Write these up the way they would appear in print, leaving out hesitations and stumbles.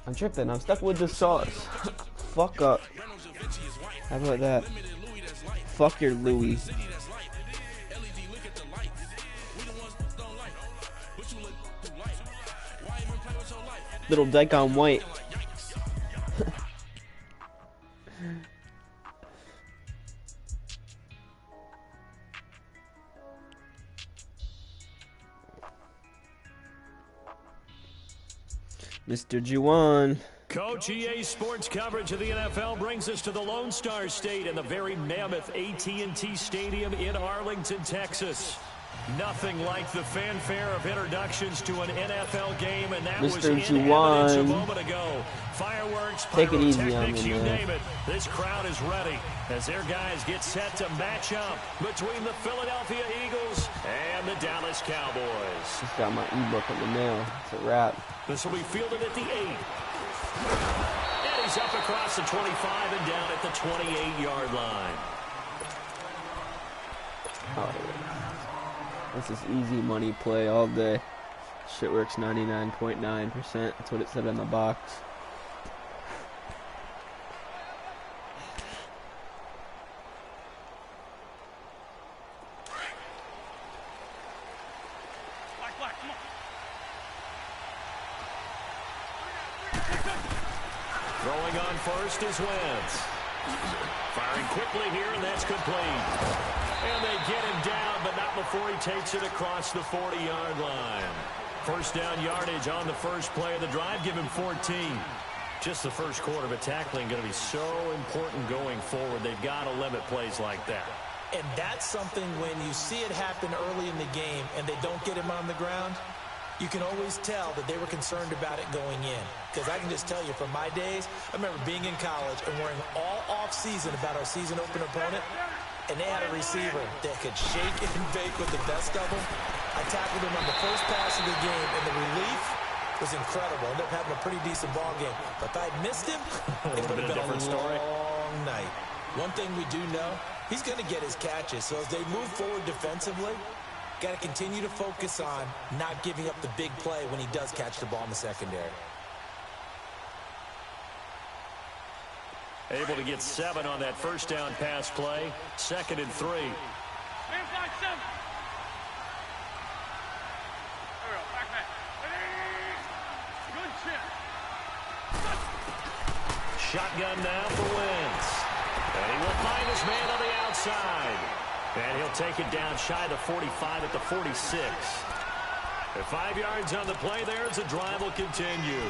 I'm tripping. I'm stuck with the sauce. Fuck up. How about that? Fuck your Louis. Little dyke on white. Mr. Juwan. Coach, EA Sports coverage of the NFL brings us to the Lone Star State and the very mammoth AT&T Stadium in Arlington, Texas. Nothing like the fanfare of introductions to an NFL game, and that was in evidence a moment ago. Fireworks, pyrotechnics, you name it. This crowd is ready as their guys get set to match up between the Philadelphia Eagles and the Dallas Cowboys. Just got my ebook in the mail. It's a wrap. This will be fielded at the 8. And he's up across the 25 and down at the 28-yard line. Oh, this is easy money play all day. Shit works 99.9%. That's what it said on the box. Throwing on first is Wentz. Firing quickly here, and that's complete. And they get him down, but not before he takes it across the 40-yard line. First down yardage on the first play of the drive. Give him 14. Just the first quarter, but tackling going to be so important going forward. They've got to limit plays like that. And that's something when you see it happen early in the game and they don't get him on the ground, you can always tell that they were concerned about it going in. Because I can just tell you from my days, I remember being in college and worrying all off-season about our season opener opponent, and they had a receiver that could shake and bake with the best of them. I tackled him on the first pass of the game, and the relief was incredible. Ended up having a pretty decent ball game. But if I'd missed him, it would have been a long night. One thing we do know, he's going to get his catches. So as they move forward defensively, got to continue to focus on not giving up the big play when he does catch the ball in the secondary. Able to get 7 on that first down pass play. 2nd and 3. Shotgun now for Wentz. And he will find his man on the outside. And he'll take it down shy of the 45 at the 46. At 5 yards on the play there as the drive will continue.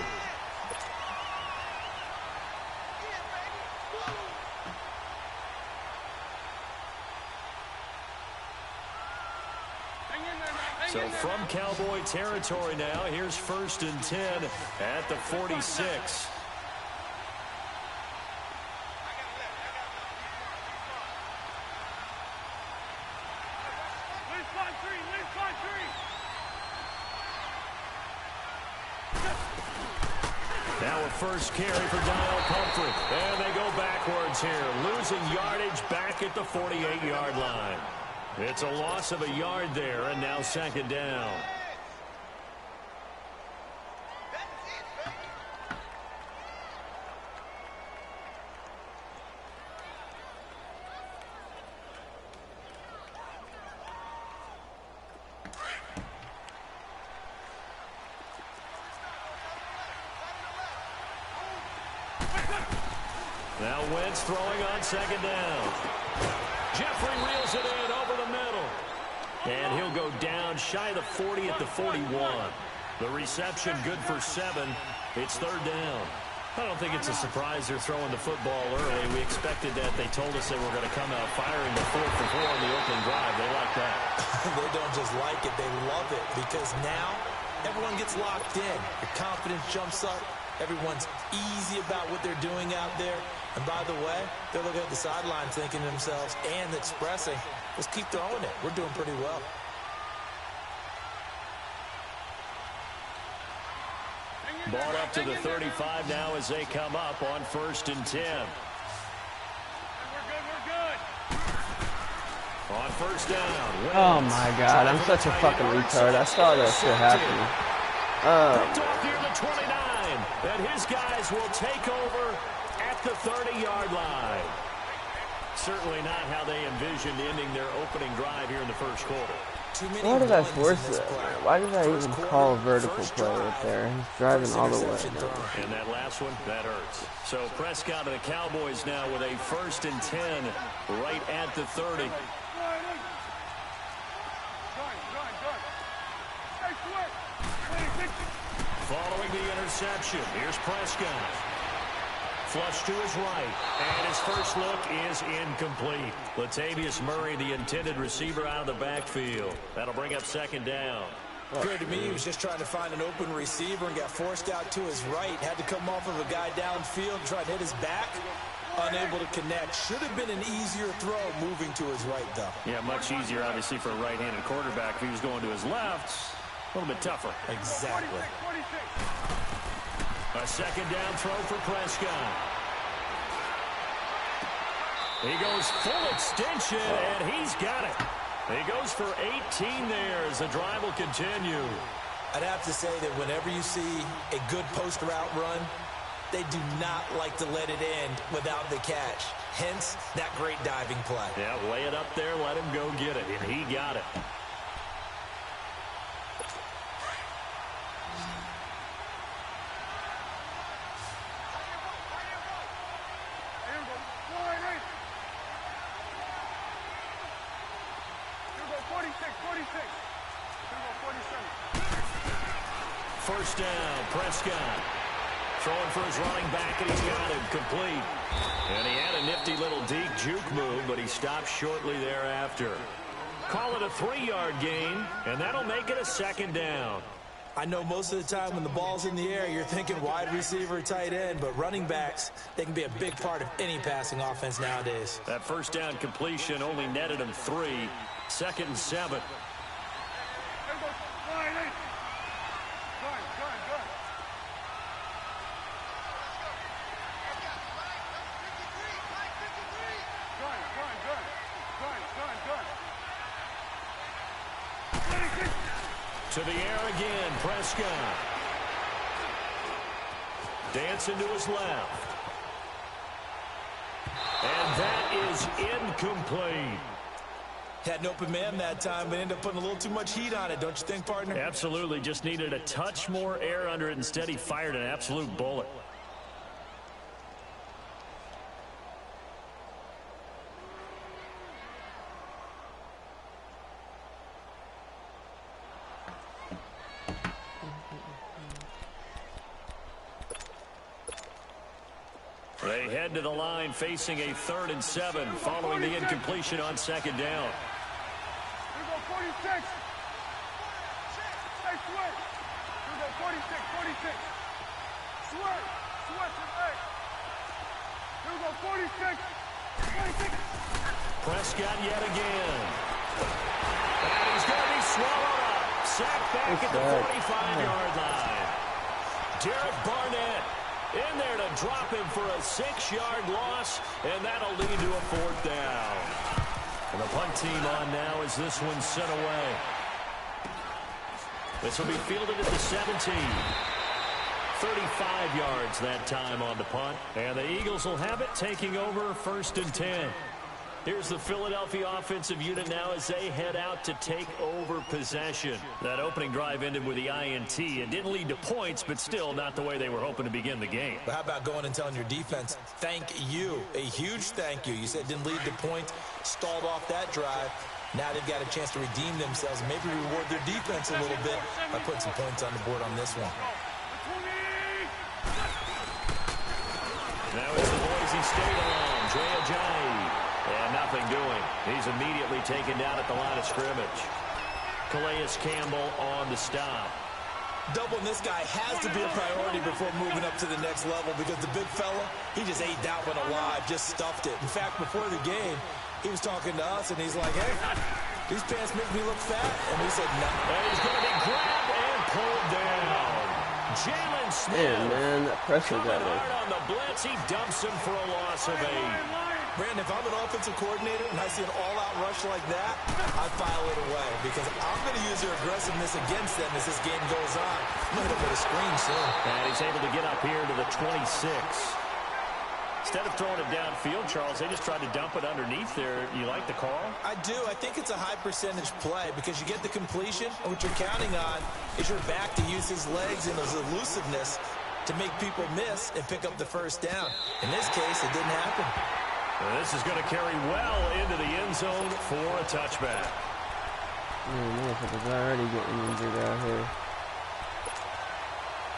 So from Cowboy territory now, here's 1st and 10 at the 46. Now a first carry for Donnell Pumphrey. And they go backwards here, losing yardage back at the 48-yard line. It's a loss of a yard there, and now 2nd down. Now Wentz throwing on 2nd down. Jeffrey reels it in over the middle. And he'll go down shy of the 40 at the 41. The reception good for 7. It's 3rd down. I don't think it's a surprise they're throwing the football early. We expected that. They told us they were going to come out firing the 4 for 4 on the opening drive. They like that. They don't just like it. They love it because now everyone gets locked in. The confidence jumps up. Everyone's easy about what they're doing out there. And by the way, they're looking at the sideline thinking to themselves and expressing, let's keep throwing it. We're doing pretty well. Ball up to the 35 now as they come up on 1st and 10. On first down. Oh my God, I'm such a fucking retard. I saw that shit happening. Picked off near the 29. And his guys will take over at the 30-yard line. Certainly not how they envisioned ending their opening drive here in the first quarter. Why did I force it? Why did I even call a vertical play right there? He's driving all the way now. And that last one, that hurts. So Prescott and the Cowboys now with a 1st and 10 right at the 30. Following the interception, here's Prescott. Flush to his right, and his first look is incomplete. Latavius Murray, the intended receiver, out of the backfield. That'll bring up 2nd down. Appeared to me he was just trying to find an open receiver and got forced out to his right. Had to come off of a guy downfield, try to hit his back. Unable to connect. Should have been an easier throw moving to his right, though. Yeah, much easier, obviously, for a right-handed quarterback. If he was going to his left, a little bit tougher. Exactly. A 2nd down throw for Prescott. He goes full extension, and he's got it. He goes for 18 there as the drive will continue. I'd have to say that whenever you see a good post route run, they do not like to let it end without the catch. Hence, that great diving play. Yeah, lay it up there, let him go get it, and he got it. First down, Prescott. Throwing for his running back, and he's got him complete. And he had a nifty little deep juke move, but he stopped shortly thereafter. Call it a 3-yard gain, and that'll make it a 2nd down. I know most of the time when the ball's in the air, you're thinking wide receiver, tight end, but running backs, they can be a big part of any passing offense nowadays. That first down completion only netted him 3. 2nd and 7. To the air again, Prescott. Dancing to his left. And that is incomplete. Had an open man that time, but ended up putting a little too much heat on it, don't you think, partner? Absolutely. Just needed a touch more air under it. Instead, he fired an absolute bullet. They head to the line facing a 3rd and 7 following the incompletion on 2nd down. Here go 46. Hey, Sweat. Here go 46. Sweat. Sweat to the Here go 46. Prescott yet again. And he's going to be swallowed up. Sacked back at the 45-yard line. Derek Barnett in there to drop him for a 6-yard loss, and that'll lead to a 4th down. And the punt team on now as this one's sent away. This will be fielded at the 17. 35 yards that time on the punt, and the Eagles will have it taking over 1st and 10. Here's the Philadelphia offensive unit now as they head out to take over possession. That opening drive ended with the INT. It didn't lead to points, but still not the way they were hoping to begin the game. But how about going and telling your defense, thank you, a huge thank you. You said it didn't lead to points, stalled off that drive. Now they've got a chance to redeem themselves and maybe reward their defense a little bit by putting some points on the board on this one. Now it's the Boise State alone, Jay Ajayi. And nothing doing. He's immediately taken down at the line of scrimmage. Calais Campbell on the stop. Doubling this guy has to be a priority before moving up to the next level because the big fella, he just ate that one alive, just stuffed it. In fact, before the game, he was talking to us, and he's like, hey, these pants make me look fat. And we said, no. And he's going to be grabbed and pulled down. Jalen Smith. Man, that pressure got hard on the blitz. He dumps him for a loss of 8. Brandon, if I'm an offensive coordinator and I see an all-out rush like that, I file it away because I'm going to use their aggressiveness against them as this game goes on. I'm going to hit a screen soon. And he's able to get up here to the 26. Instead of throwing it downfield, Charles, they just tried to dump it underneath there. You like the call? I do. I think it's a high percentage play because you get the completion, and what you're counting on is your back to use his legs and his elusiveness to make people miss and pick up the first down. In this case, it didn't happen. And this is going to carry well into the end zone for a touchback. Motherfuckers already getting injured out here.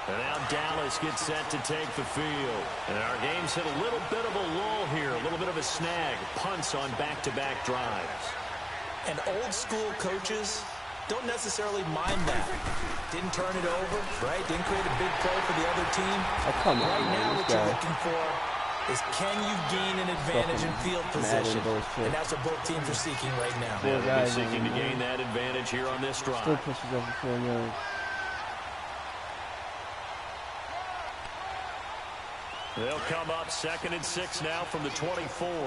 And now Dallas gets set to take the field. And our game's hit a little bit of a lull here, a little bit of a snag. Punts on back-to-back drives. And old-school coaches don't necessarily mind that. Didn't turn it over, right? Didn't create a big play for the other team. Oh, come on, right man, now, what this you're guy. looking for is can you gain an advantage in field position? And that's what both teams are seeking right now. Yeah, they're seeking to gain that advantage here on this drive. Still pushes over 4 yards. They'll come up 2nd and 6 now from the 24. Good.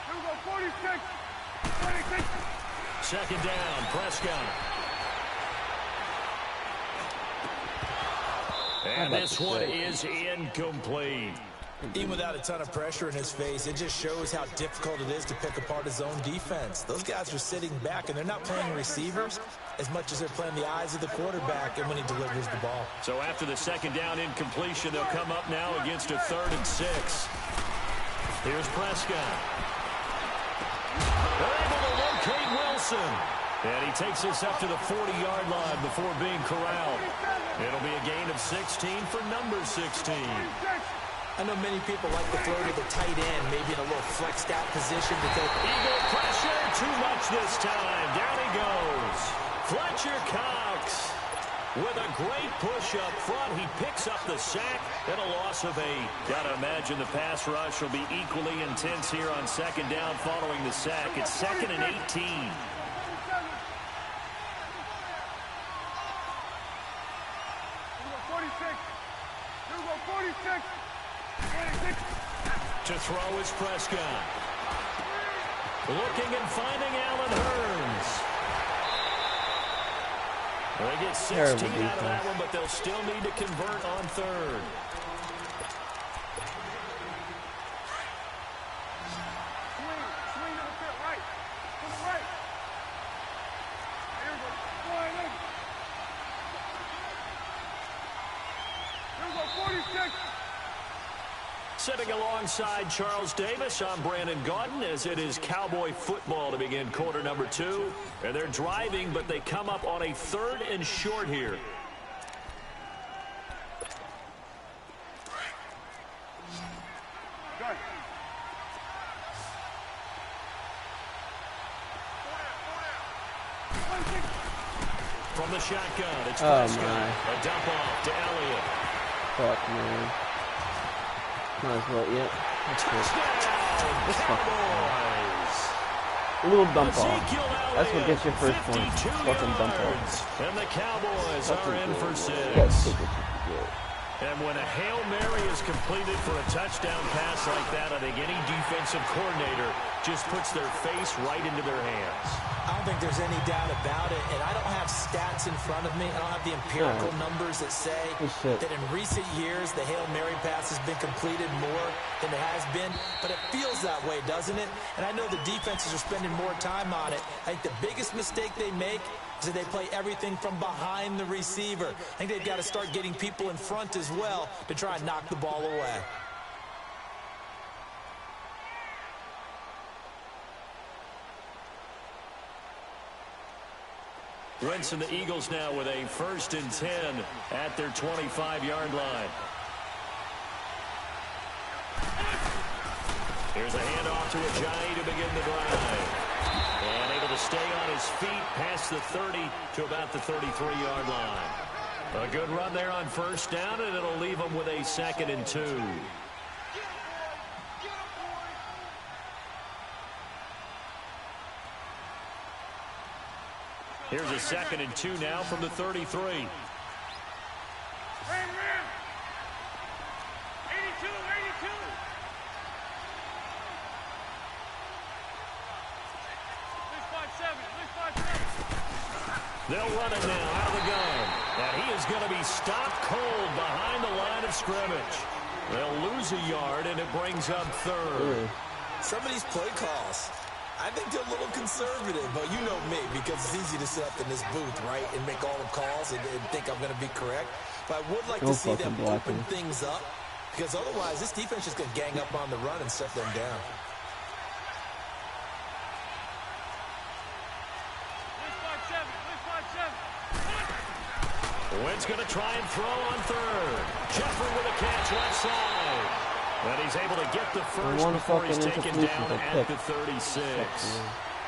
Here we go, 46. 46. 2nd down, Prescott. And this one is incomplete. Even without a ton of pressure in his face, it just shows how difficult it is to pick apart his own defense. Those guys are sitting back, and they're not playing receivers as much as they're playing the eyes of the quarterback and when he delivers the ball. So after the 2nd down incompletion, they'll come up now against a 3rd and 6. Here's Prescott. They're able to locate Wilson. And he takes us up to the 40-yard line before being corralled. It'll be a gain of 16 for number 16. I know many people like to throw to the tight end, maybe in a little flexed out position to take Eagle pressure, too much this time. Down he goes. Fletcher Cox with a great push up front. He picks up the sack and a loss of 8. Gotta imagine the pass rush will be equally intense here on 2nd down following the sack. It's 2nd and 18. To throw is Prescott. Looking and finding Allen Hurns. They get 16 out of that one, but they'll still need to convert on 3rd. Swing to the pit, right. To the right. Here we go. Here we go, 46. Sitting alongside Charles Davis, I'm Brandon Gaudin, as it is Cowboy football to begin quarter number 2. And they're driving, but they come up on a 3rd and short here. Good. From the shotgun, it's Oh, Prescott. my. A dump off to Elliott. Fuck, man. Might as well, yeah. That's good. Touchdown, This Cowboys. A little dump off. Ezekiel That's what Elliott, gets your first point. 52 Fucking dump off. yards. And the Cowboys are in for 6. Yes, take what you can get. And when a Hail Mary is completed for a touchdown pass like that, I think any defensive coordinator just puts their face right into their hands. I don't think there's any doubt about it, and I don't have stats in front of me. I don't have the empirical numbers that say that in recent years the Hail Mary pass has been completed more than it has been, but it feels that way, doesn't it? And I know the defenses are spending more time on it. I think the biggest mistake they make is that they play everything from behind the receiver. I think they've got to start getting people in front as well to try and knock the ball away. Wentz and the Eagles now with a 1st and 10 at their 25-yard line. Here's a handoff to Ajayi to begin the drive. And able to stay on his feet past the 30 to about the 33-yard line. A good run there on 1st down, and it'll leave them with a 2nd and 2. Here's a 2nd and 2 now from the 33. Amen. They'll run it now out of the gun. And he is going to be stopped cold behind the line of scrimmage. They'll lose a yard, and it brings up third. Some of these play calls, I think they're a little conservative, but you know me, because it's easy to sit up in this booth, right, and make all the calls and think I'm going to be correct. But I would like to see them open things up, because otherwise this defense is going to gang up on the run and shut them down. Wynn's going to try and throw on third. Jeffrey with a catch left side. And he's able to get the first before he's taken down at the 36.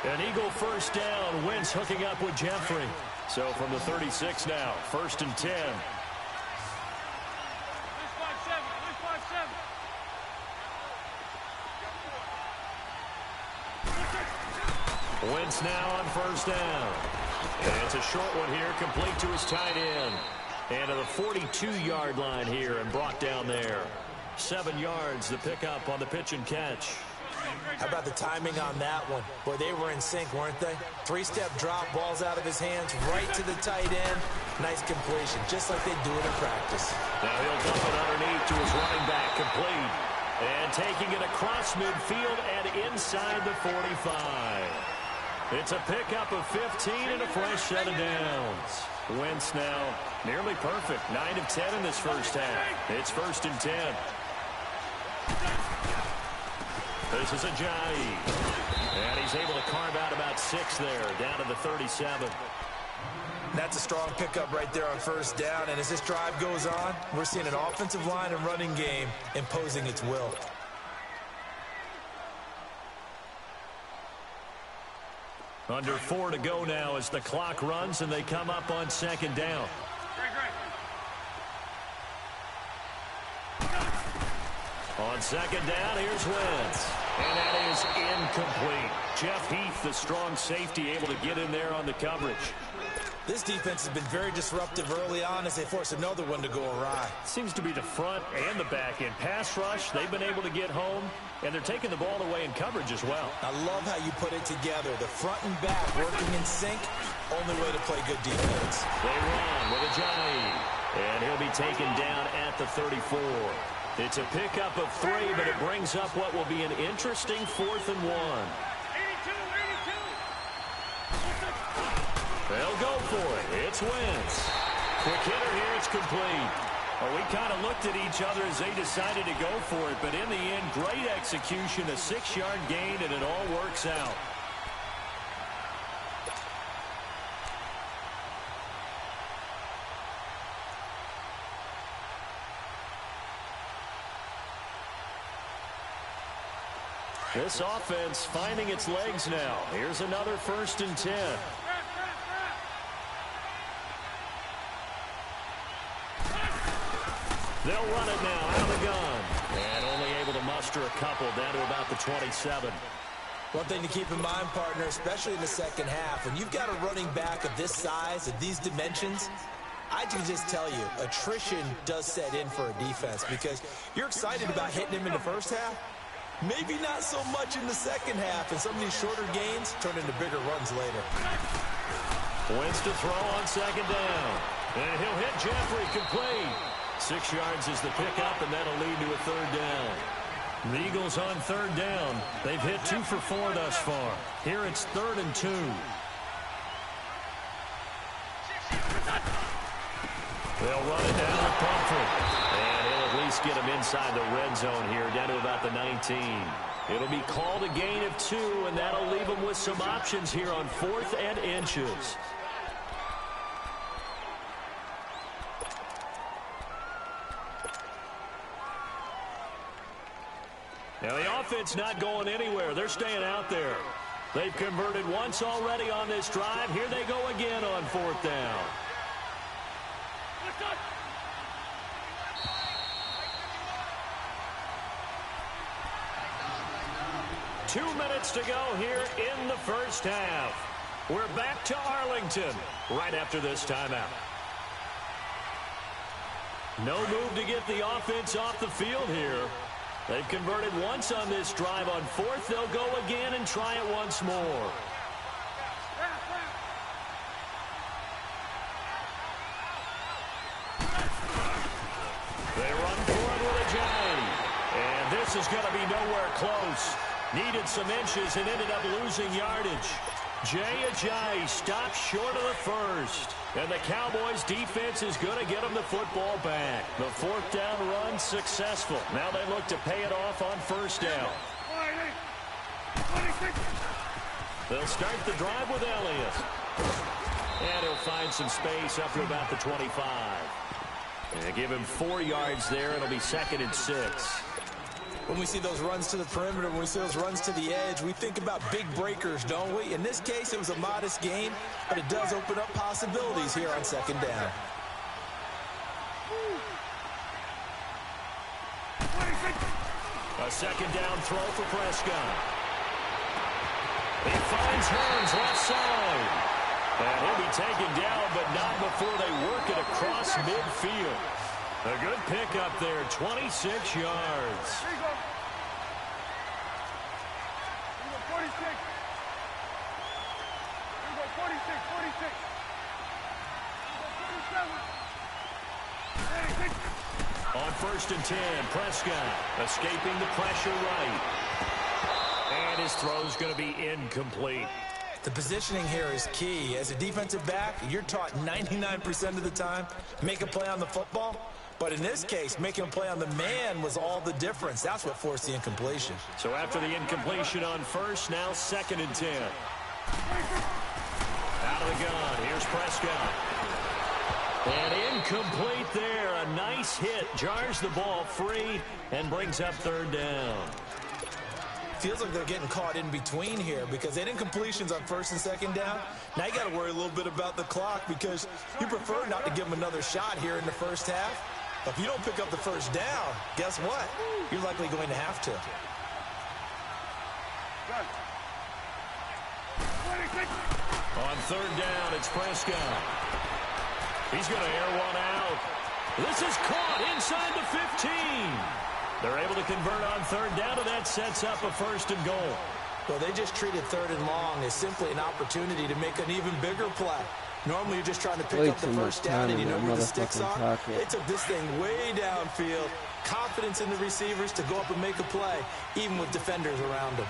An Eagle first down. Wynn's hooking up with Jeffrey. So from the 36 now, 1st and 10. Wentz now on 1st down. And it's a short one here, complete to his tight end. And to the 42-yard line here and brought down there. 7 yards, the pickup on the pitch and catch. How about the timing on that one? Boy, they were in sync, weren't they? 3-step drop, balls out of his hands, right to the tight end. Nice completion, just like they do it in practice. Now he'll dump it underneath to his running back, complete. And taking it across midfield and inside the 45. It's a pickup of 15 and a fresh set of downs. Wentz now nearly perfect. 9 of 10 in this first half. It's 1st and 10. This is Ajayi. And he's able to carve out about 6 there, down to the 37. That's a strong pickup right there on 1st down. And as this drive goes on, we're seeing an offensive line and running game imposing its will. Under 4 to go now as the clock runs and they come up on 2nd down. On 2nd down, here's Wentz. And that is incomplete. Jeff Heath, the strong safety, able to get in there on the coverage. This defense has been very disruptive early on as they force another one to go awry. Seems to be the front and the back end. Pass rush, they've been able to get home, and they're taking the ball away in coverage as well. I love how you put it together. The front and back working in sync. Only way to play good defense. They run with Ajayi, and he'll be taken down at the 34. It's a pickup of 3, but it brings up what will be an interesting 4th and 1. They'll go for it. It's Wentz. Quick hitter here. It's complete. Well, we kind of looked at each other as they decided to go for it, but in the end, great execution, a 6-yard gain, and it all works out. This offense finding its legs now. Here's another 1st and 10. They'll run it now out of the gun. And only able to muster a couple down to about the 27. One thing to keep in mind, partner, especially in the second half, when you've got a running back of this size, of these dimensions, I can just tell you, attrition does set in for a defense because you're excited about hitting him in the first half. Maybe not so much in the second half, and some of these shorter gains turn into bigger runs later. Wentz to throw on 2nd down. And he'll hit Jeffrey complete. 6 yards is the pickup, and that'll lead to a 3rd down. The Eagles on 3rd down. They've hit 2 for 4 thus far. Here it's 3rd and 2. They'll run it down with Pumphrey. And he'll at least get him inside the red zone here, down to about the 19. It'll be called a gain of 2, and that'll leave them with some options here on 4th and inches. Now the offense not going anywhere. They're staying out there. They've converted once already on this drive. Here they go again on 4th down. 2 minutes to go here in the first half. We're back to Arlington right after this timeout. No move to get the offense off the field here. They've converted once on this drive. On 4th, they'll go again and try it once more. This is going to be nowhere close. Needed some inches and ended up losing yardage. Jay Ajayi stopped short of the first. And the Cowboys' defense is going to get them the football back. The fourth down run successful. Now they look to pay it off on first down. They'll start the drive with Elliott. And he'll find some space up to about the 25. And give him 4 yards there. It'll be 2nd and 6. When we see those runs to the perimeter, when we see those runs to the edge, we think about big breakers, don't we? In this case, it was a modest gain, but it does open up possibilities here on 2nd down. A 2nd down throw for Prescott. He finds Hearns left side. And he'll be taken down, but not before they work it across midfield. A good pickup there, 26 yards. Here you go. Here you go, 46. Here you go, 46, 46. Here you go, 47. 46. On 1st and 10, Prescott escaping the pressure right. And his throw's going to be incomplete. The positioning here is key. As a defensive back, you're taught 99% of the time, make a play on the football. But in this case, making a play on the man was all the difference. That's what forced the incompletion. So after the incompletion on first, now 2nd and 10. Out of the gun, here's Prescott. And incomplete there. A nice hit. Jars the ball free and brings up 3rd down. Feels like they're getting caught in between here because they had incompletions on 1st and 2nd down. Now you got to worry a little bit about the clock because you prefer not to give them another shot here in the first half. But if you don't pick up the 1st down, guess what? You're likely going to have to. On 3rd down, it's Prescott. He's going to air one out. This is caught inside the 15. They're able to convert on 3rd down, and that sets up a 1st and goal. Well, they just treated 3rd and long as simply an opportunity to make an even bigger play. Normally, you're just trying to pick up the 1st down, and you know where the sticks are. They took this thing way downfield. Confidence in the receivers to go up and make a play, even with defenders around them.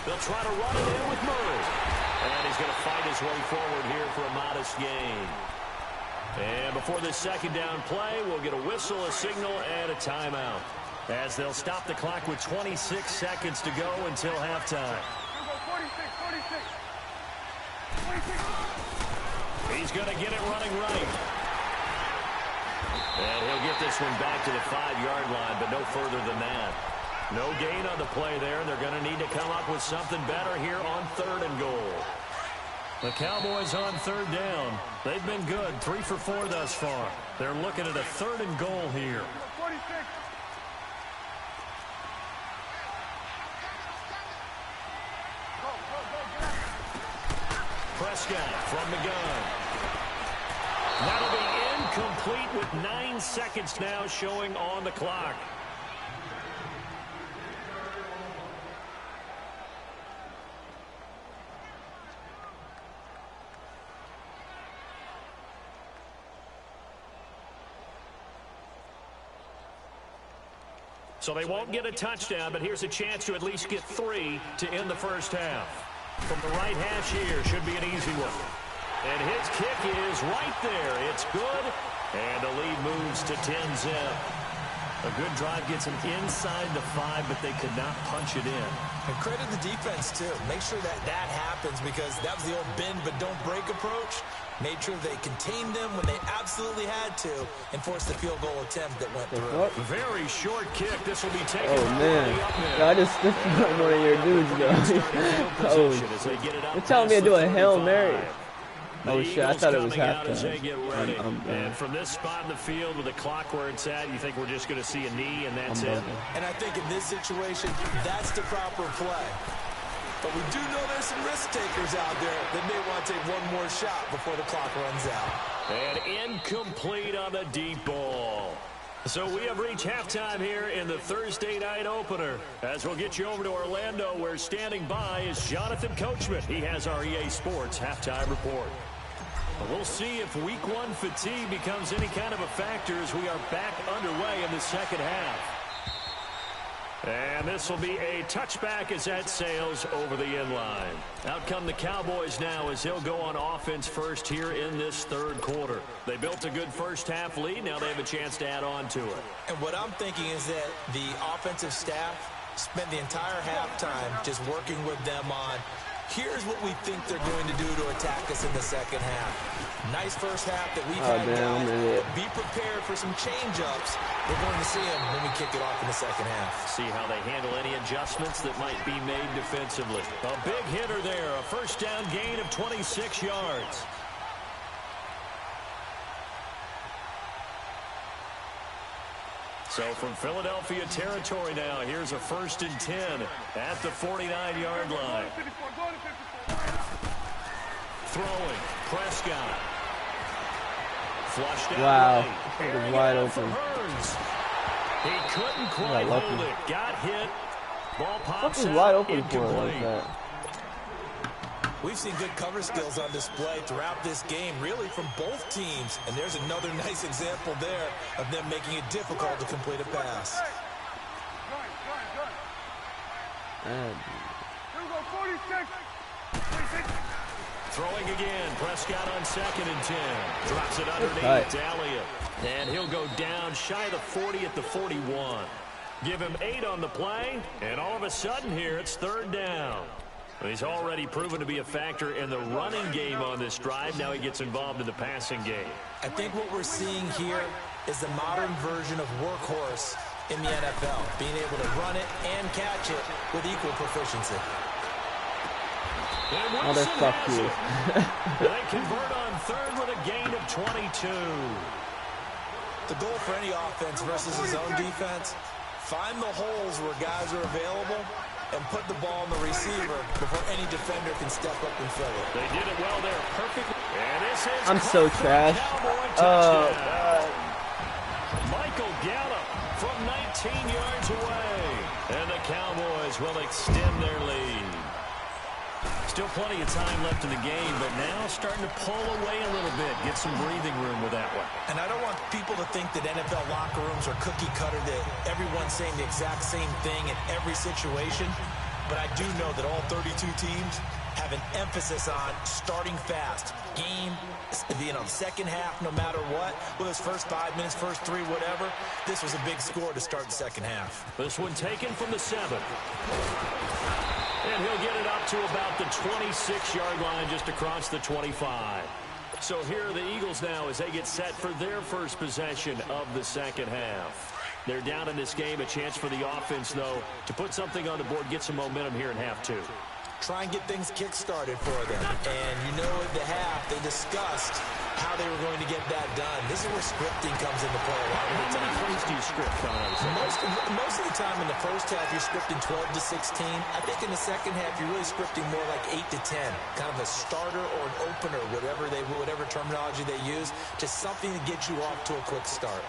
They'll try to run it in with Murray. And he's going to fight his way forward here for a modest gain. And before this 2nd down play, we'll get a whistle, a signal, and a timeout. As they'll stop the clock with 26 seconds to go until halftime. 46. He's going to get it running right. And he'll get this one back to the 5-yard line, but no further than that. No gain on the play there. They're going to need to come up with something better here on 3rd and goal. The Cowboys on 3rd down. They've been good, 3 for 4 thus far. They're looking at a 3rd and goal here. 46. Prescott from the gun. That'll be incomplete with 9 seconds now showing on the clock. So they won't get a touchdown, but here's a chance to at least get 3 to end the first half. From the right hash here, should be an easy one. And his kick is right there. It's good, and the lead moves to 10-zip. A good drive gets him inside the 5, but they could not punch it in. And credit the defense, too. Make sure that that happens because that was the old bend but don't break approach. Made sure they contained them when they absolutely had to and forced the field goal attempt that went through. Very short kick. This will be taken. Oh, man. I just stiffed one of your dudes, though. Oh, you're telling me to do a Hail Mary. Oh, shit. I thought it was halftime. And from this spot in the field with the clock where it's at, you think we're just going to see a knee and that's it? And I think in this situation, that's the proper play. But we do know there's some risk takers out there that may want to take one more shot before the clock runs out. And incomplete on the deep ball. So we have reached halftime here in the Thursday night opener. As we'll get you over to Orlando, where standing by is Jonathan Coachman. He has our EA Sports halftime report. But we'll see if week one fatigue becomes any kind of a factor as we are back underway in the second half. And this will be a touchback as that sails over the end line. Out come the Cowboys now as they'll go on offense first here in this third quarter. They built a good first half lead. Now they have a chance to add on to it. And what I'm thinking is that the offensive staff spent the entire halftime just working with them on, here's what we think they're going to do to attack us in the second half. Nice first half that we've had, guys. Be prepared for some change-ups. We're going to see them when we kick it off in the second half. See how they handle any adjustments that might be made defensively. A big hitter there, a first down gain of 26 yards. So from Philadelphia territory now, here's a 1st and 10 at the 49-yard line. Throwing, Prescott. Flushed out. Wow, right. it was wide open. He couldn't quite hold it. Got hit. Ball pops out. Wide open for it like that. We've seen good cover skills on display throughout this game, really from both teams. And there's another nice example there of them making it difficult to complete a pass. Here we go, 46. Throwing again. Prescott on 2nd and 10. Drops it underneath to Elliott. And he'll go down shy of the 40 at the 41. Give him 8 on the play. And all of a sudden here, it's 3rd down. He's already proven to be a factor in the running game on this drive. Now he gets involved in the passing game. I think what we're seeing here is the modern version of workhorse in the NFL, being able to run it and catch it with equal proficiency. Motherfuck you. They convert on 3rd with a gain of 22. The goal for any offense versus his own defense, find the holes where guys are available and put the ball on the receiver before any defender can step up and fill it. They did it well there, perfectly. And this is I'm so trash. Oh, God. Michael Gallup from 19 yards away. And the Cowboys will extend their lead. Still plenty of time left in the game, but now starting to pull away a little bit. Get some breathing room with that one. And I don't want people to think that NFL locker rooms are cookie cutter, that everyone's saying the exact same thing in every situation. But I do know that all 32 teams have an emphasis on starting fast. Game, second half, no matter what. Whether it's first 5 minutes, first 3, whatever. This was a big score to start the second half. This one taken from the 7. And he'll get it up to about the 26-yard line, just across the 25. So here are the Eagles now as they get set for their first possession of the second half. They're down in this game. A chance for the offense, though, to put something on the board, get some momentum here in half 2. Try and get things kick-started for them. And you know at the half, they discussed how they were going to get that done. This is where scripting comes into play a lot of the time. How many plays do you script coming out of Most of the time in the first half, you're scripting 12 to 16. I think in the second half, you're really scripting more like 8 to 10. Kind of a starter or an opener, whatever terminology they use. Just something to get you off to a quick start.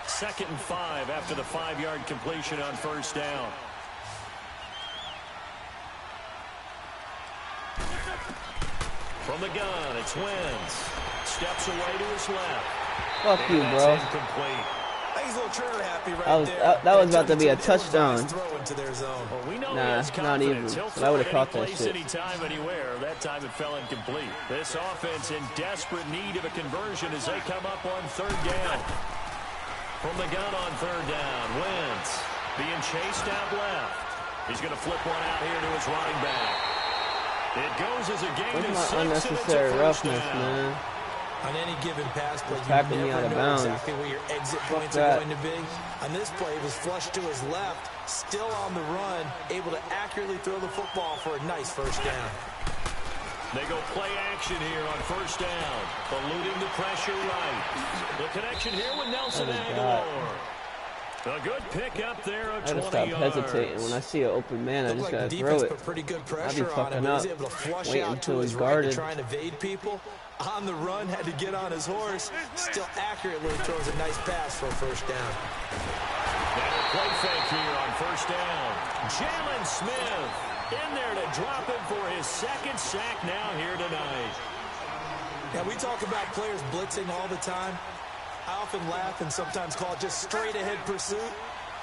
2nd and 5 after the 5-yard completion on first down. From the gun, it's Wentz. Steps away to his left. Fuck you, bro. Incomplete. He's a little trigger happy right there. That was about to be a touchdown. Well, we know nah, not even. But I would have caught that shit. Anytime, anywhere. That time it fell incomplete. This offense in desperate need of a conversion as they come up on 3rd down. From the gun on 3rd down, Wentz being chased out left. He's going to flip one out here to his running back. It goes as a gain of 6. Unnecessary roughness, man. On any given pass play, you never know exactly where your exit points are going to be. On this play, it was flushed to his left, still on the run, able to accurately throw the football for a nice first down. They go play action here on first down, eluding the pressure right. The connection here with Nelson Aguilar. A good pick up there of 20 yards. I gotta stop hesitating. When I see an open man, I just gotta throw it. Pretty good I'd pressure be fucking on him. up. He was able to flush Wait out until to he's his guarded. right to try and evade people. On the run, had to get on his horse. Still accurately throws a nice pass for a first down. And a play fake here on first down. Jalen Smith in there to drop him for his 2nd sack now here tonight. Now, we talk about players blitzing all the time. I often laugh and sometimes call it just straight-ahead pursuit.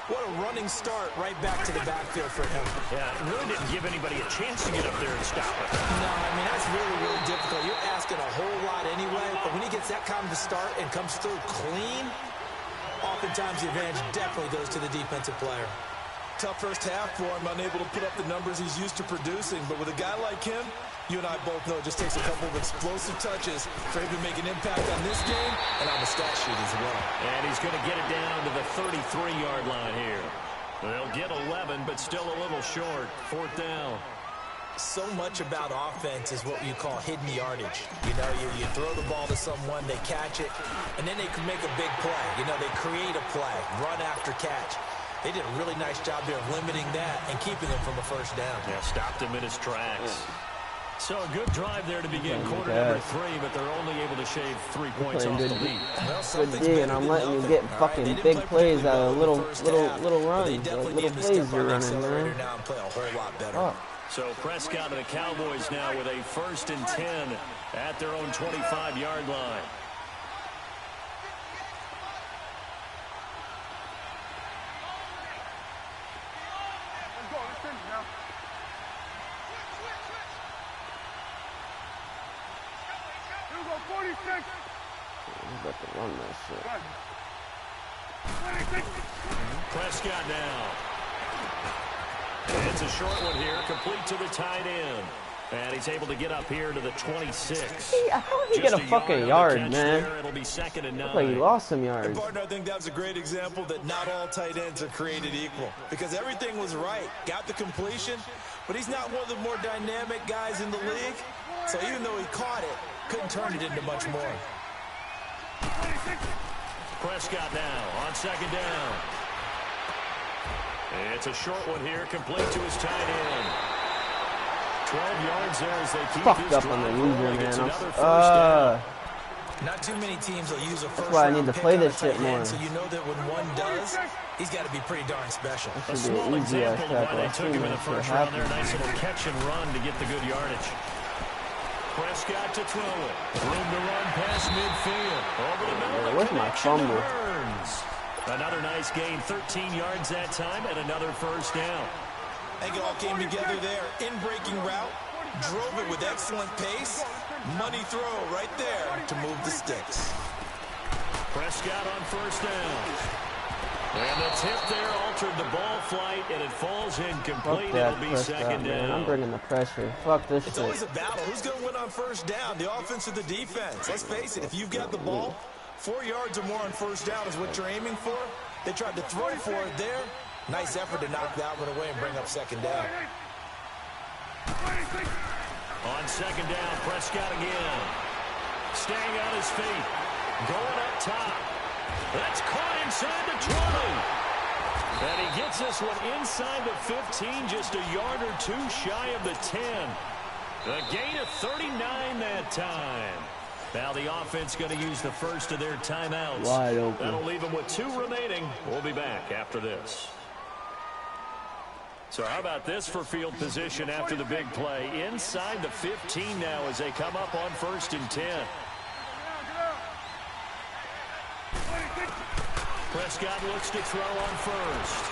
What a running start right back to the backfield for him. Yeah, it really didn't give anybody a chance to get up there and stop it. No, I mean, that's really, really difficult. You're asking a whole lot anyway, but when he gets that kind of a start and comes through clean, oftentimes the advantage definitely goes to the defensive player. Tough first half for him, unable to put up the numbers he's used to producing. But with a guy like him, you and I both know it just takes a couple of explosive touches for him to make an impact on this game and on the stat sheet as well. And he's going to get it down to the 33-yard line here. They'll get 11, but still a little short. 4th down. So much about offense is what you call hidden yardage. You know, you throw the ball to someone, they catch it, and then they can make a big play. You know, they create a play, run after catch. They did a really nice job there of limiting that and keeping him from a first down. Yeah, stopped him in his tracks. So a good drive there to begin quarter number 3, but they're only able to shave 3 points off the lead. Good D, and I'm letting you get fucking big plays out of little runs, little plays you're running, man. Oh. So Prescott and the Cowboys now with a 1st and 10 at their own 25-yard line. About to run that shit. Prescott now. And it's a short one here, complete to the tight end. And he's able to get up here to the 26. How did he get a fucking yard, man? There, it'll be 2nd and 9. Looks like he lost some yards. And partner, I think that was a great example that not all tight ends are created equal. Because everything was right. Got the completion, but he's not one of the more dynamic guys in the league. So even though he caught it, couldn't turn it into much more. Prescott now on 2nd down. It's a short one here, complete to his tight end. 12 yards there as they keep fucked this up on the drive loser, rolling. It's man. another 1st down. Not too many teams will use a first That's why I need to play round this pick on a shit tight end, more. so you know that when one does, he's got to be pretty darn special. A This should be small an easy ass example of why tackle. they I took him in the see what first round there. happened. Nice little catch and run to get the good yardage. Prescott to throw it. Room to run past midfield. Over the middle. Yeah, where's my fumble? Burns. Another nice gain. 13 yards that time and another 1st down. I think it all came together there. In-breaking route. Drove it with excellent pace. Money throw right there to move the sticks. Prescott on 1st down. And the tip there altered the ball flight, and it falls incomplete. Fuck that It'll be Prescott, 2nd man. down. I'm bringing the pressure. Fuck this It's shit. always a battle. Who's going to win on 1st down? The offense or the defense? Let's face it, if you've got the ball, 4 yards or more on 1st down is what you're aiming for. They tried to throw for it there. Nice effort to knock that one away and bring up 2nd down. On 2nd down, Prescott again. Staying on his feet. Going up top. That's caught inside the 20. And he gets this one inside the 15, just a yard or 2 shy of the 10. A gain of 39 that time. Now the offense going to use the first of their timeouts. Wide open. That'll leave them with 2 remaining. We'll be back after this. So how about this for field position after the big play? Inside the 15 now as they come up on 1st and 10. Prescott looks to throw on 1st.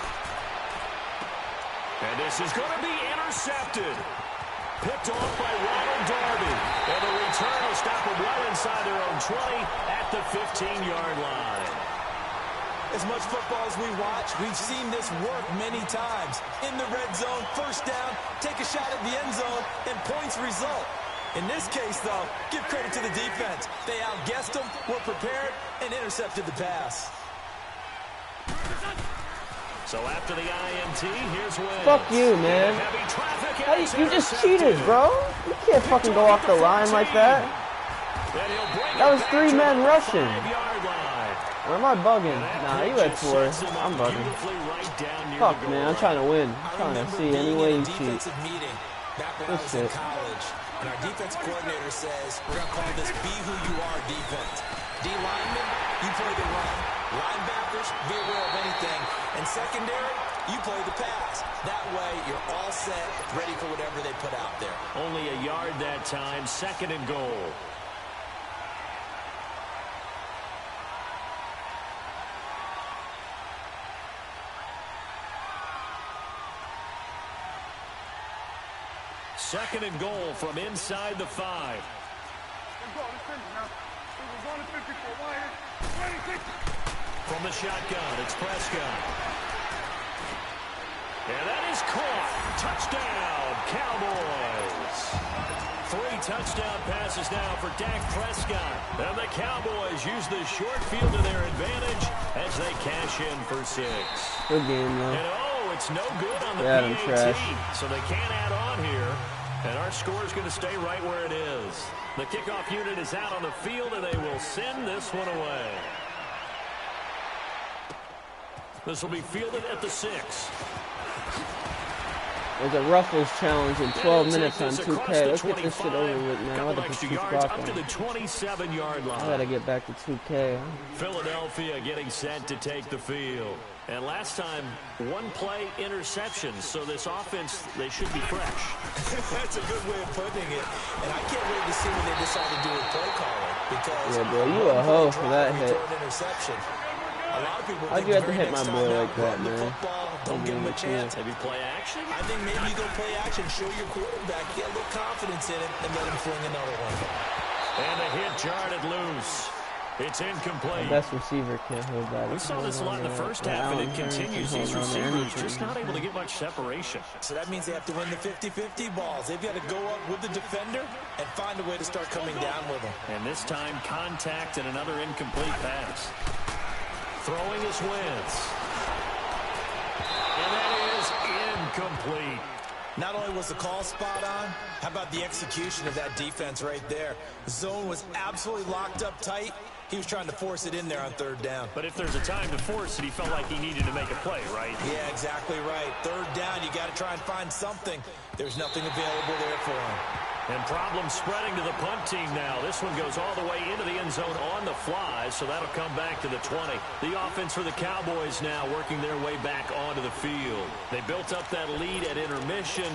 And this is going to be intercepted. Picked off by Ronald Darby. And the return will stop them well inside their own 20 at the 15-yard line. As much football as we watch, we've seen this work many times. In the red zone, 1st down, take a shot at the end zone, and points result. In this case, though, give credit to the defense. They outguessed them, were prepared, and intercepted the pass. So after the INT, here's Wentz. Fuck you, man. Heavy traffic, How and it's you just intercepted. cheated, bro. You can't fucking go off the line like that. And he'll bring That it was back 3 to men the rushing. 5-yard line. Or am I bugging? Nah, you had 4. I'm bugging. Fuck, man. I'm trying to win. I'm trying to see any way you cheat. Defensive meeting back when I This was in shit. college, and our defense coordinator says we're gonna call this "Be Who You Are" defense. D linemen, you play the run. Linebackers, be aware of anything, and secondary, you play the pass. That way, you're all set, ready for whatever they put out there. Only a yard that time. 2nd and goal. Second and goal from inside the 5. From the shotgun, it's Prescott. And that is caught. Touchdown, Cowboys. 3 touchdown passes now for Dak Prescott. And the Cowboys use the short field to their advantage as they cash in for 6. Good game, though. And oh, it's no good on the PAT, so they can't add on here. And our score is going to stay right where it is. The kickoff unit is out on the field, and they will send this one away. This will be fielded at the 6. There's a Ruffles challenge in 12 minutes on 2K. Let's get this shit over with, man. I want to put 2 up to the 27-yard line. I gotta get back to 2K. Philadelphia getting set to take the field. And last time, 1 play interception. So this offense, they should be fresh. That's a good way of putting it. And I can't wait to see what they decide to do with play calling. Because yeah, bro, you a hoe for that hit. Interception. A lot of people Why'd you have to hit my boy like that, man? Don't give him a chance. Maybe play action? I think maybe you go play action, show your quarterback, get a little confidence in him, and let him fling another one. And a hit jarred loose. It's incomplete. The best receiver can't hold that. We saw this a lot in the first half, and it continues. These receivers just not able to get much separation. So that means they have to win the 50-50 balls. They've got to go up with the defender and find a way to start coming down with them. And this time, contact and another incomplete pass. Throwing his Wentz. And that is incomplete. Not only was the call spot on, how about the execution of that defense right there? The zone was absolutely locked up tight. He was trying to force it in there on 3rd down. But if there's a time to force it, he felt like he needed to make a play, right? Yeah, exactly right. 3rd down, you got to try and find something. There's nothing available there for him. And problems spreading to the punt team now. This one goes all the way into the end zone on the fly, so that'll come back to the 20. The offense for the Cowboys now working their way back onto the field. They built up that lead at intermission,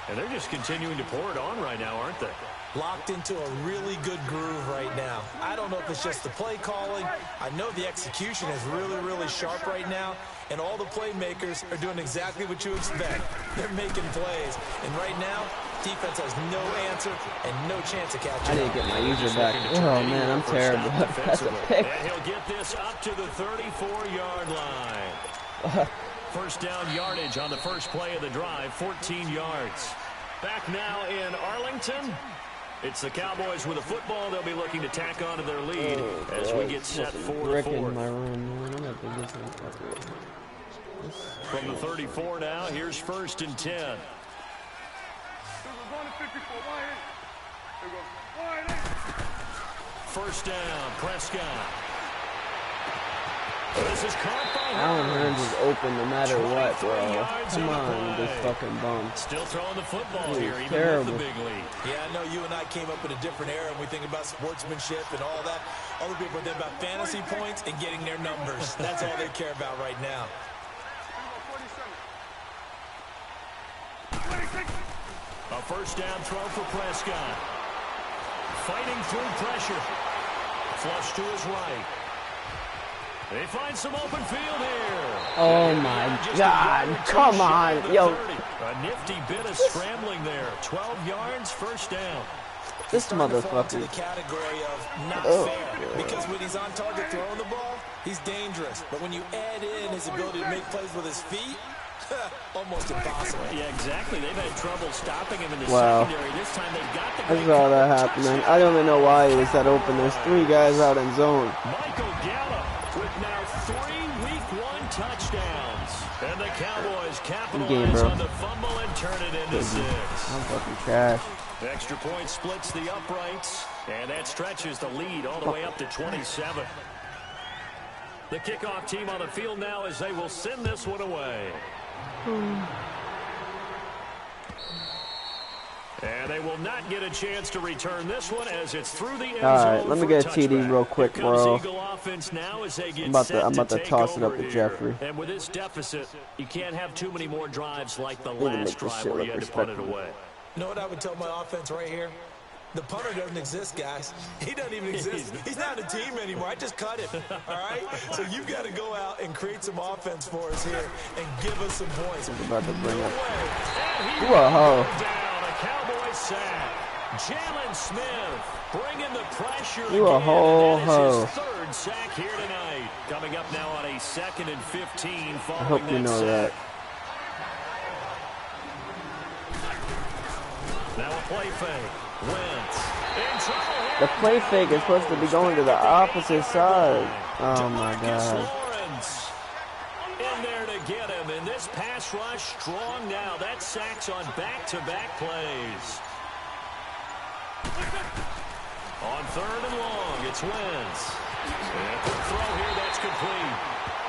and they're just continuing to pour it on right now, aren't they? Locked into a really good groove right now. I don't know if it's just the play calling. I know the execution is really, really sharp right now, and all the playmakers are doing exactly what you expect. They're making plays, and right now, defense has no answer and no chance of catching up. I didn't get my user back. Oh, man, I'm terrible. That's a pick. And he'll get this up to the 34-yard line. First down yardage on the first play of the drive, 14 yards. Back now in Arlington. It's the Cowboys with a football. They'll be looking to tack on to their lead as we get set for the 4th. From the 34 now, here's 1st and 10. First down, Prescott. This is caught by Allen Hurns is open no matter what, bro. Come on, this fucking bum. Still throwing the football Dude, here, even terrible. with the big lead. Yeah, I know you and I came up in a different era, and we think about sportsmanship and all that. Other people think about fantasy points and getting their numbers. That's all they care about right now. A first down throw for Prescott. Fighting through pressure. Flush to his right. They find some open field here. Oh my God, come on, yo. A nifty bit of scrambling there. 12 yards, first down. This motherfucker. To the category of not fair, because when he's on target throwing the ball, he's dangerous. But when you add in his ability to make plays with his feet, almost impossible. Yeah, exactly. They've had trouble stopping him in the secondary. This time they've got the I saw that happening. I don't even know why he was that open. There's 3 guys out in zone. Michael Gallup with now 3 Week 1 touchdowns. And the Cowboys capitalize on the fumble and turn it into 6. I'm fucking trash. Extra point splits the uprights, and that stretches the lead all the way up to 27. The kickoff team on the field now as they will send this one away. And they will not get a chance to return this one as it's through the end zone. All right, let me get a TD real quick, bro. I'm about to toss it up to Jeffrey. And with this deficit, you can't have too many more drives like the last drive where you had to punt it away. You know what I would tell my offense right here? The punter doesn't exist, guys. He doesn't even exist. He's not a team anymore. I just cut him, all right? So you've got to go out and create some offense for us here and give us some points. I'm about to bring up. You a hoe. by sack. Jalen Smith bringing the pressure You a again, whole and that is hoe. his third sack here tonight. Coming up now on a 2nd and 15 I following hope you know that. Now a play fake. Wentz in trouble here. The play fake is supposed to be going to the opposite side. Oh my God. Lawrence in there to get him, and this pass rush strong now. That sacks on back-to-back plays. On 3rd and long, it's Wentz. And a quick throw here, that's complete.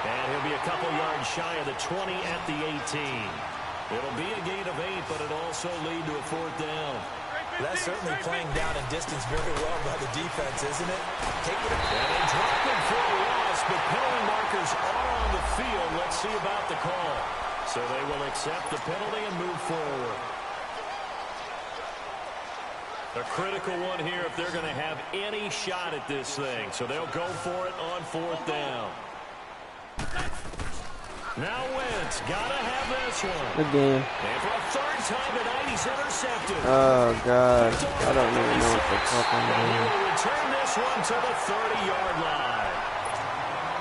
And he'll be a couple yards shy of the 20 at the 18. It'll be a gain of 8, but it'll also lead to a 4th down. That's certainly playing down and distance very well by the defense, isn't it? Take it. And they drop him for a loss, but penalty markers are on the field. Let's see about the call. So they will accept the penalty and move forward. A critical one here if they're going to have any shot at this thing. So they'll go for it on 4th down. Now Wentz, gotta have this one. Good game. And for a 3rd time tonight, he's intercepted. Oh God, I don't even know what the fuck I'm And he doing. will return this one to the 30-yard line.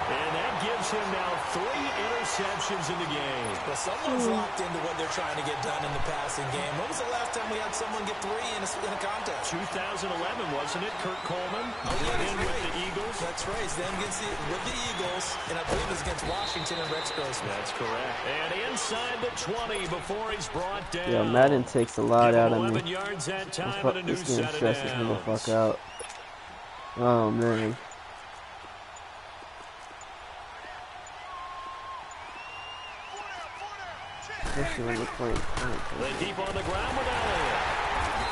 And that gives him now 3 interceptions in the game. Well, someone's locked into what they're trying to get done in the passing game. When was the last time we had someone get 3 in a contest? 2011, wasn't it? Kurt Coleman Oh, yeah, that's in right. with the Eagles. That's right. It's them with the Eagles, and I believe it was against Washington and Rex Grossman. That's correct. And inside the 20 before he's brought down. Yeah, Madden takes a lot Give him out of 11 me. yards that time and a new This game set of stresses me the downs. fuck out. Oh man. Especially when you're playing. They keep on the ground with Elliott.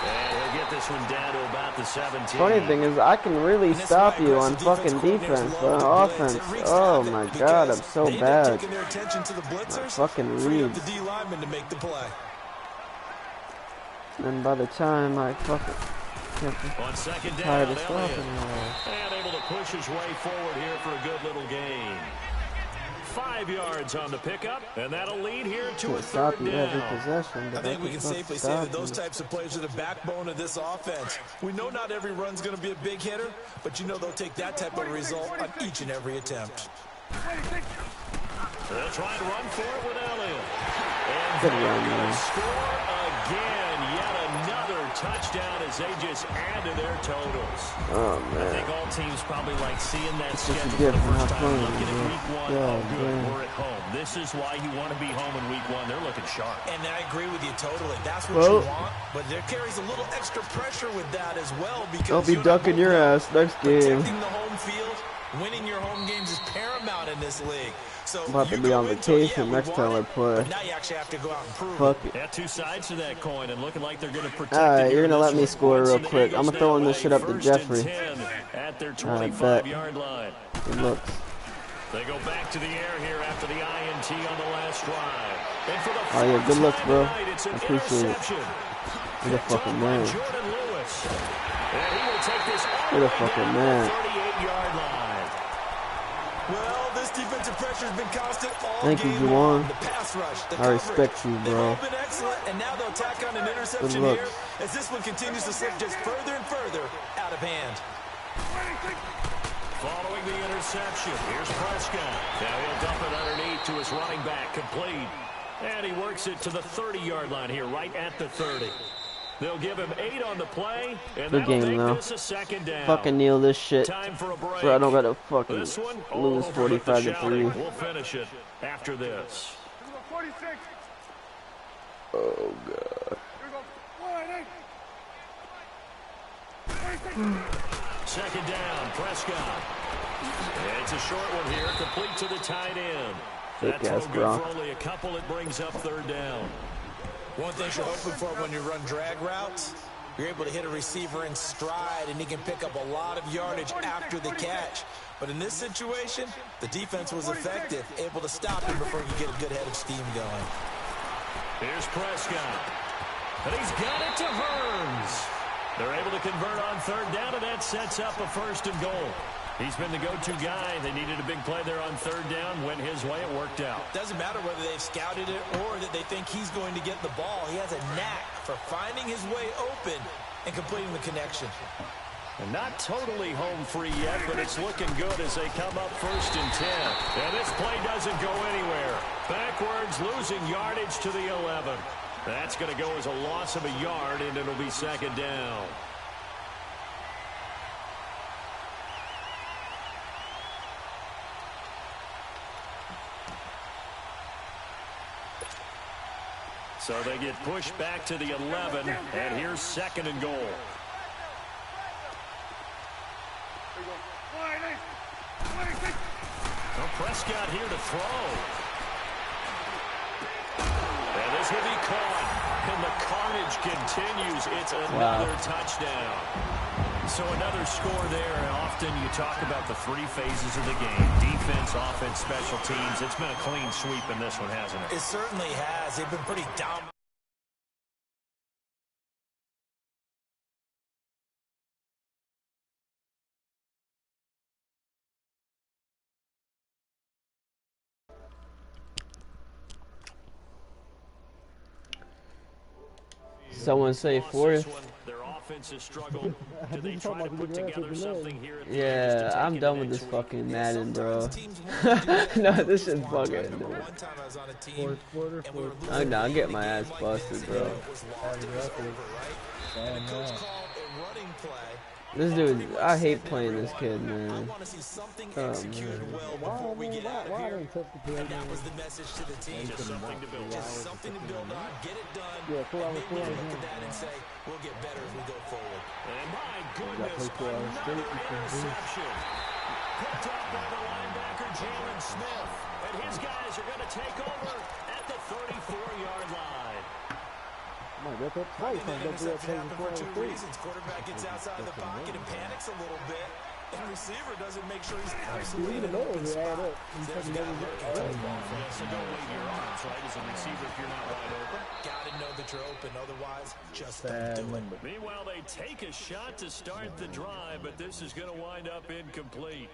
And he'll get this one down to about the 17. Funny thing is, I can really stop you on fucking defense, but on offense, oh my God, I'm so bad. My fucking reads. The D lineman to make the play. And by the time I fucking On 2nd tired down, of stopping Elliott. And able to push his way forward here for a good little gain. 5 yards on the pickup, and that'll lead here to a can't stop 3rd you every down. possession, I but think we can can safely say that those types of plays are the backbone of this offense. We know not every run's going to be a big hitter, but you know they'll take that type of result on each and every attempt. They'll try and run for it with Elliott. And Good they're run, going man. to score again. Yet another touchdown as they just add to their totals. Oh I man. think all teams probably like seeing that It's just schedule for the different. first How time, fun looking it at is. week 1. Yeah, Oh, good, yeah. we're at home. This is why you want to be home in week 1. They're looking sharp. And I agree with you totally. That's what Well, you want, but there carries a little extra pressure with that as well because I'll be you and I ducking both your know ass next game. Protecting the home field, winning your home games is paramount in this league. So I'm about to you be go on into it, vacation yeah, we next won time I it, play. But now you actually have to go out and prove Fuck it. it. Yeah, 2 sides to that coin, and looking like they're going to protect Alright, it you're here gonna in let this me one. score Once real the quick. Eagles I'm throwing now this shit up to away, 1st Jeffrey. and 10 at their bet. 25-yard line. Good looks. They go back to the air here after the INT on the last drive. And for the Oh yeah, good looks, time bro. tonight, it's I an appreciate it. interception. You're the fucking man. Jordan Lewis. And he will take this all You're the way fucking down to man. the 38-yard line. Well, this defensive pressure has been constant all Thank you, game Juwan. long. The pass rush, the I coverage, respect you, they've bro. all been excellent, and now they'll tack on an interception looks. here as this one continues to slip just further and further out of hand. Following the interception, here's Prescott. Now he'll dump it underneath to his running back, complete. And he works it to the 30-yard line here, right at the 30. They'll give him 8 on the play, and Good that'll game, make though. this a 2nd down. Fucking kneel this shit. Time for a break. So I don't gotta fucking This one, lose over with the 45 to shouting. 3. We'll finish it after this. 46. Oh god. Here we go. 2nd down, Prescott. And it's a short one here, complete to the tight end. Fake That's ass no good Gronk. for only a couple. It brings up 3rd down. One thing you're hoping for when you run drag routes, you're able to hit a receiver in stride, and he can pick up a lot of yardage after the catch. But in this situation, the defense was effective, able to stop him before you get a good head of steam going. Here's Prescott. And he's got it to Hearns. They're able to convert on 3rd down, and that sets up a 1st and goal. He's been the go-to guy. They needed a big play there on third down. Went his way. It worked out. Doesn't matter whether they've scouted it or that they think he's going to get the ball. He has a knack for finding his way open and completing the connection. And not totally home free yet, but it's looking good as they come up 1st and 10. And this play doesn't go anywhere. Backwards, losing yardage to the 11. That's going to go as a loss of a yard, and it'll be 2nd down. So they get pushed back to the 11, and here's 2nd and goal. Well, Prescott here to throw. And this will be caught. And the carnage continues. It's another touchdown. So another score there. Often you talk about the 3 phases of the game. Defense, offense, special teams. It's been a clean sweep in this one, hasn't it? It certainly has. They've been pretty dominant. Someone say 4th. Their offense has struggled. Do they try to put together something here? Yeah, I'm done with this fucking Madden, bro. No, this is bugging. I'll get my ass busted, bro. This dude, I hate playing this kid, man. Oh, man. That was the message to the team. Just something to build on. Something to build on. Get it done. And maybe look at that and say, we'll get better as we go forward. And my goodness, another interception. Picked up by the linebacker, Jalen Smith. And his guys are going to take over at the 34-yard line. For 2 reasons. Quarterback gets outside of the pocket and panics a little bit. And receiver doesn't make sure he's absolutely in an open spot. So don't wave your arms, right, as a receiver if you're not wide open. Got to know that you're open. Otherwise, just don't do it. Meanwhile, they take a shot to start the drive, but this is going to wind up incomplete.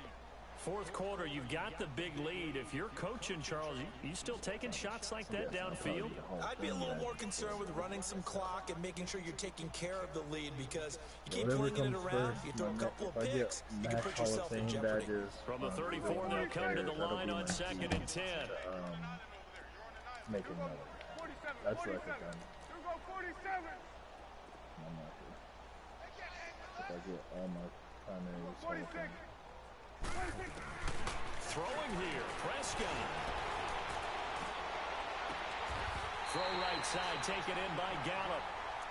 4th quarter, you've got the big lead. If you're coaching, Charles, you still taking shots like that downfield? I'd be a little more concerned with running some clock and making sure you're taking care of the lead, because you keep flinging it around, you throw a couple of picks, you can put yourself in jeopardy. From the 34, they'll come to the line on 2nd and 10. Making money. That's like a gun. If I get all my primaries, Throwing here, Prescott. Throw right side, taken in by Gallup.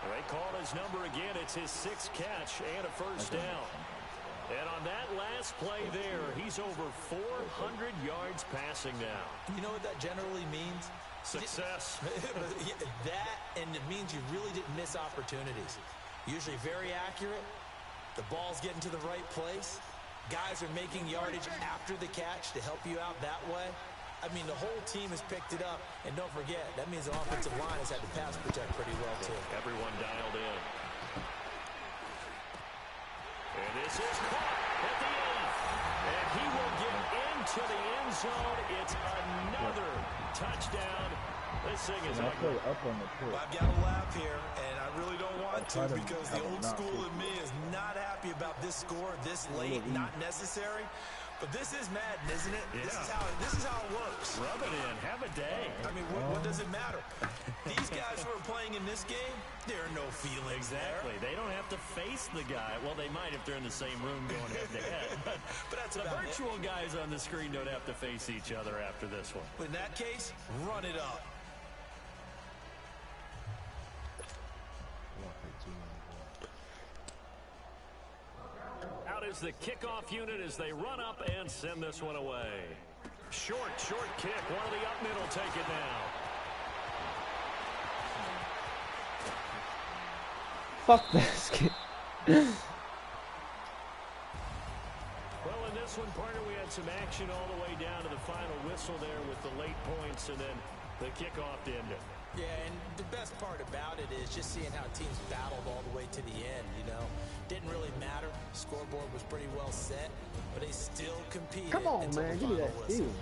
They call his number again. It's his 6th catch and a 1st down. And on that last play there, he's over 400 yards passing now. You know what that generally means? Success. That, and it means you really didn't miss opportunities. Usually very accurate. The ball's getting to the right place. Guys are making yardage after the catch to help you out that way. I mean, the whole team has picked it up. And don't forget, that means the offensive line has had to pass protect pretty well, too. Everyone dialed in. And this is caught at the end. And he will get into the end zone. It's another touchdown. This thing is ugly. Well, I've got to laugh here, and I really don't want to, because the old school in me is not happy about this score this late, not necessary. But this is Madden, isn't it? Yeah. This is how it works. Rub it in. Have a day. I mean, what does it matter? These guys who are playing in this game, there are no feelings exactly. There. They don't have to face the guy. Well, they might if they're in the same room going head-to-head. But that's the virtual guys on the screen don't have to face each other after this one. In that case, run it up. Out is the kickoff unit as they run up and send this one away. Short kick. One of the up middle take it now. Fuck this kid. Well, in this one, partner, we had some action all the way down to the final whistle there with the late points and then the kickoff to end it. Yeah, and the best part about it is just seeing how teams battled all the way to the end, you know. Didn't really matter. Scoreboard was pretty well set, but they still competed. Come on, until man. the Give me final that whistle. steal.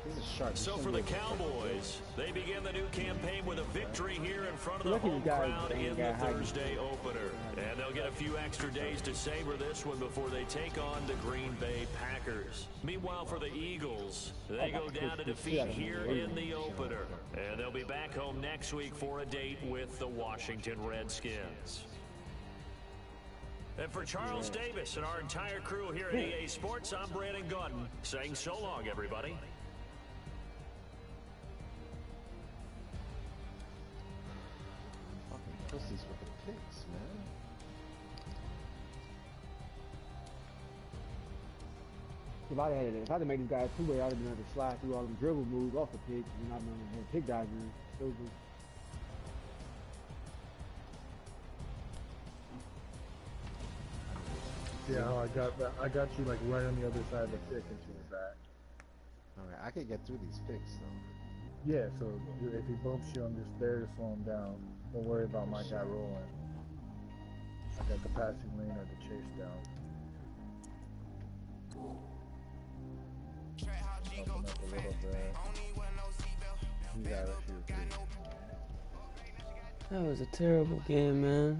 This is sharp. So for the Cowboys, they begin the new campaign with a victory here in front of the Lucky home the guys crowd ain't in the got high. Thursday opener. And they'll get a few extra days to savor this one before they take on the Green Bay Packers. Meanwhile, for the Eagles, they go down to defeat here in the opener. And they'll be back home next week for a date with the Washington Redskins. And for Charles Davis and our entire crew here at EA Sports, I'm Brandon Gordon saying so long, everybody. Pussies with the picks, man. If I'd have made these guys two-way, I'd have been able to slide through all them dribble moves off the pick, and I'd been able to pick dodgers. Those were Yeah, how I got you like right on the other side of the pick and she was back. Alright, I could get through these picks though. Yeah, so if he bumps you, I'm just there to slow him down. Don't worry about my guy rolling. I got the passing lane or the chase down. Open up a little bit. You got it, shoot. That was a terrible game, man.